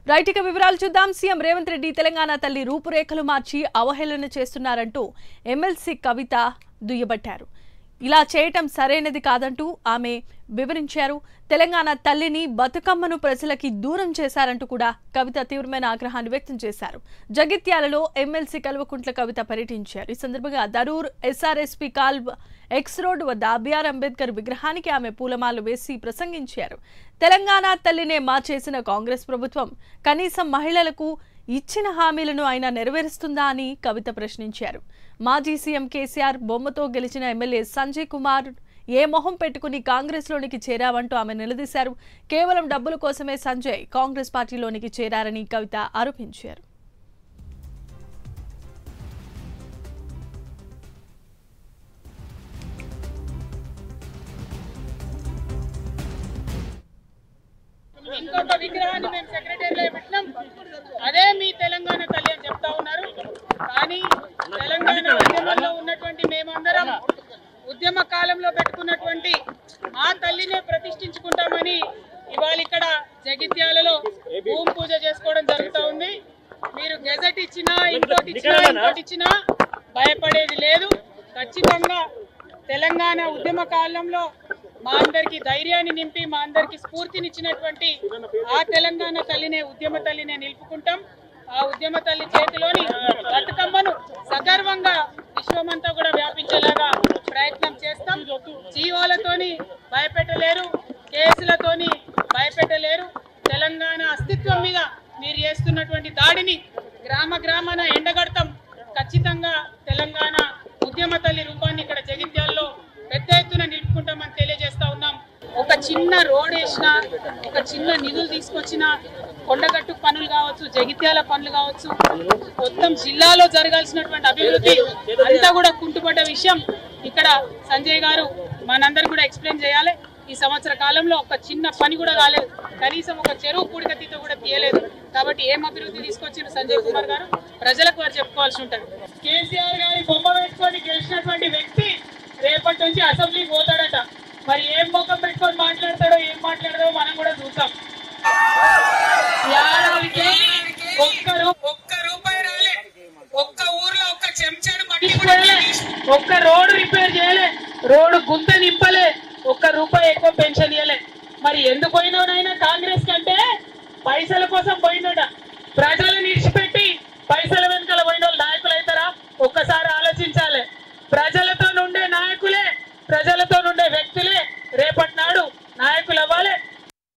Right ఇక వివరాలు చూద్దాం. సీఎం రేవంత్ రెడ్డి తెలంగాణ తల్లి రూపురేఖలు మార్చి అవహేళన చేస్తున్నారంటూ ఎమ్మెల్సీ కవిత దుయ్యబట్టారు. ఇలా చేయటం సరైనది కాదంటూ ఆమె వివరించారు. తెలంగాణ తల్లిని బతుకమ్మను ప్రజలకి దూరం చేశారంటూ కూడా కవిత తీవ్రమైన ఆగ్రహాన్ని వ్యక్తం చేశారు. జగిత్యాలలో ఎమ్మెల్సీ కల్వకుంట్ల కవిత పర్యటించారు. ఈ సందర్భంగా దరూర్ ఎస్ఆర్ఎస్పీ కాల్వ్ ఎక్స్ రోడ్ వద్ద బిఆర్ అంబేద్కర్ విగ్రహానికి ఆమె పూలమాలలు వేసి ప్రసంగించారు. తెలంగాణ తల్లినే మార్చేసిన కాంగ్రెస్ ప్రభుత్వం కనీసం మహిళలకు ఇచ్చిన హామీలను ఆయన నెరవేరుస్తుందా అని కవిత ప్రశ్నించారు. మాజీ సీఎం కేసీఆర్ బొమ్మతో గెలిచిన ఎమ్మెల్యే సంజయ్ కుమార్ ఏ మొహం పెట్టుకుని కాంగ్రెస్ లోనికి చేరావంటూ ఆమె నిలదీశారు. కేవలం డబ్బుల కోసమే సంజయ్ కాంగ్రెస్ పార్టీలోనికి చేరారని కవిత ఆరోపించారు. ఇంకొక విగ్రహాన్ని మేము సెక్రటరీలో పెట్టినాం, అదే మీ తెలంగాణ తల్లి అని చెప్తా ఉన్నారు. కానీ తెలంగాణ ఉద్యమంలో ఉన్నటువంటి మేమందరం ఉద్యమ కాలంలో పెట్టుకున్నటువంటి మా తల్లినే ప్రతిష్ఠించుకుంటామని ఇవాళ ఇక్కడ జగిత్యాలలో భూమి పూజ చేసుకోవడం జరుగుతూ ఉంది. మీరు గెజెట్ ఇచ్చినా ఇంకోటి ఇచ్చినా భయపడేది లేదు. ఖచ్చితంగా తెలంగాణ ఉద్యమ కాలంలో మా అందరికి ధైర్యాన్ని నింపి మా అందరికి స్ఫూర్తినిచ్చినటువంటి ఆ తెలంగాణ తల్లినే ఉద్యమ తల్లినే నిలుపుకుంటాం. ఆ ఉద్యమ తల్లి చేతిలోని బతుకమ్మను సగర్వంగా విశ్వమంతా కూడా వ్యాపించేలాగా ప్రయత్నం చేస్తాం. జీవోలతోని భయపెట్టలేరు, కేసులతోని భయపెట్టలేరు. తెలంగాణ అస్తిత్వం మీద మీరు చేస్తున్నటువంటి దాడిని గ్రామ గ్రామాన ఎండగడతాం. ఖచ్చితంగా తెలంగాణ ఉద్యమ తల్లి రూపాన్ని ఇక్కడ జగిత్యాల్లో పెద్ద ఎత్తున నిలుపుకుంటామని తెలియజేస్తా ఉన్నాం. ఒక చిన్న రోడ్ వేసినా, ఒక చిన్న నిధులు తీసుకొచ్చిన కొండగట్టు పనులు కావచ్చు, జగిత్యాల పనులు కావచ్చు, మొత్తం జిల్లాలో జరగాల్సినటువంటి అభివృద్ధి అంతా కూడా కుంటుపడ్డ విషయం ఇక్కడ సంజయ్ గారు మనందరూ కూడా ఎక్స్ప్లెయిన్ చేయాలి. ఈ సంవత్సర కాలంలో ఒక చిన్న పని కూడా కాలేదు, కనీసం ఒక చెరువు పూడికతీత కూడా తీయలేదు. కాబట్టి ఏం అభివృద్ధి తీసుకొచ్చిన సంజయ్ కుమార్ గారు ప్రజలకు వారు చెప్పుకోవాల్సి ఉంటుంది. కేసీఆర్ గారి బొమ్మ పెట్టుకొని గెలిచినటువంటి వ్యక్తి రేపటి నుంచి అసెంబ్లీకి పోతాడట. మరి ఏం ముఖం పెట్టుకొని మాట్లాడతాడో ఏం మాట్లాడదో మనం కూడా చూసాం. ఏడాదికి ఒక్క రూపాయి రాలే, ఒక్క ఊర్లో ఒక్క చెంచాడు మట్టి కూడా, ఒక్క రోడ్డు రిపేర్ చేయలే, రోడ్డు గుంత నింపలే, ఒక్క రూపాయి ఎక్కువ పెన్షన్ ఇవ్వలే. మరి ఎందుకు పోయినోనైనా కాంగ్రెస్ కంటే పైసల కోసం పోయినోట, ప్రజలని